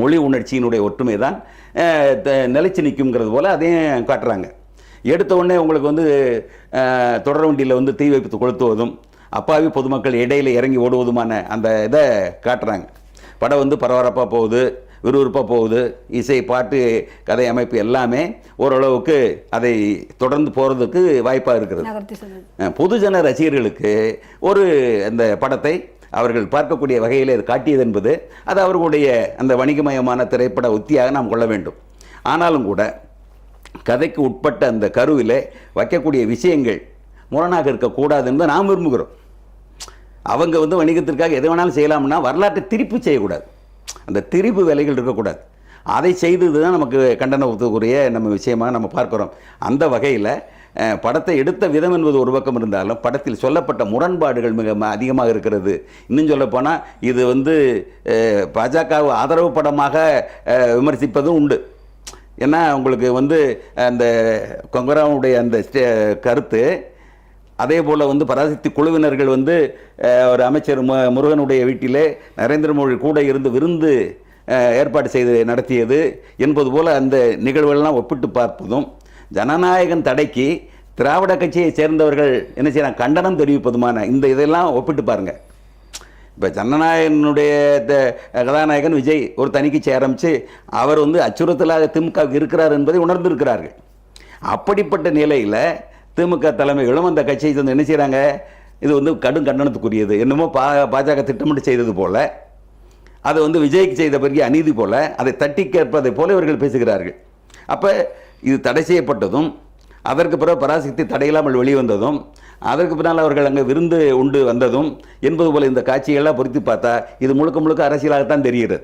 மொழி உணர்ச்சியினுடைய ஒற்றுமை தான் நிலைச்சு நிற்குங்கிறது போல் அதையும் காட்டுறாங்க. எடுத்த உடனே உங்களுக்கு வந்து தொடர் வண்டியில் வந்து தீ வைப்பு கொளுத்துவதும் அப்பாவி பொதுமக்கள் இடையில் இறங்கி ஓடுவதுமான அந்த இதை காட்டுறாங்க. படம் வந்து பரபரப்பாக போகுது, விறுவிறுப்பாக போகுது, இசை, பாட்டு, கதை அமைப்பு எல்லாமே ஓரளவுக்கு அதை தொடர்ந்து போகிறதுக்கு வாய்ப்பாக இருக்கிறது. பொதுஜன ரசிகர்களுக்கு ஒரு அந்த படத்தை அவர்கள் பார்க்கக்கூடிய வகையில் இது காட்டியது என்பது அது அவர்களுடைய அந்த வணிகமயமான திரைப்பட உத்தியாக நாம் கொள்ள வேண்டும். ஆனாலும் கூட கதைக்கு உட்பட்ட அந்த கருவில் வைக்கக்கூடிய விஷயங்கள் முரணாக இருக்கக்கூடாது என்பதை நாம் விரும்புகிறோம். அவங்க வந்து வணிகத்திற்காக எது வேணாலும் செய்யலாம்னா வரலாற்றை திருப்பி செய்யக்கூடாது, அந்த திரிப்பு வேலைகள் இருக்கக்கூடாது. அதை செய்தது தான் நமக்கு கண்டனத்துக்குரிய நம்ம விஷயமாக நம்ம பார்க்குறோம். அந்த வகையில் படத்தை எடுத்த விதம் என்பது ஒரு பக்கம் இருந்தாலும் படத்தில் சொல்லப்பட்ட முரண்பாடுகள் மிக அதிகமாக இருக்கிறது. இன்னும் சொல்லப்போனால் இது வந்து பாஜக ஆதரவு படமாக விமர்சிப்பதும் உண்டு. ஏன்னா உங்களுக்கு வந்து அந்த கொங்கராவுடைய அந்த கருத்து, அதே போல் வந்து பராசக்தி குழுவினர்கள் வந்து ஒரு அமைச்சர் முருகனுடைய வீட்டிலே நரேந்திர மோடி கூட இருந்து விருந்து ஏற்பாடு செய்து நடத்தியது என்பது போல் அந்த நிகழ்வுகள்லாம் ஒப்பிட்டு பார்ப்பதும், ஜனநாயகன் தடைக்கு திராவிட கட்சியை சேர்ந்தவர்கள் என்ன செய்யறாங்க கண்டனம் தெரிவிப்பதுமான இந்த இதெல்லாம் ஒப்பிட்டு பாருங்கள். இப்போ ஜனநாயகனுடைய கதாநாயகன் விஜய் ஒரு தணிக்கை ஆரம்பித்து அவர் வந்து அச்சுறுத்தலாக திமுகவுக்கு இருக்கிறார் என்பதை உணர்ந்திருக்கிறார்கள். அப்படிப்பட்ட நிலையில் திமுக தலைமைகளும் அந்த கட்சியை வந்து என்ன செய்கிறாங்க, இது வந்து கடும் கண்டனத்துக்குரியது, என்னமோ பாஜக திட்டமிட்டு செய்தது போல், அதை வந்து விஜய்க்கு செய்த பிறகு அநீதி போல், அதை தட்டி கேட்பதை போல இவர்கள் பேசுகிறார்கள். அப்போ இது தடை செய்யப்பட்டதும் அதற்கு பிறகு பராசக்தி தடையில்லாமல் வெளிவந்ததும் அதற்கு பின்னால் அவர்கள் அங்கே விருந்து உண்டு வந்ததும் என்பது போல இந்த காட்சிகள்லாம் பொருத்தி பார்த்தா இது முழுக்க முழுக்க அரசியலாகத்தான் தெரிகிறது.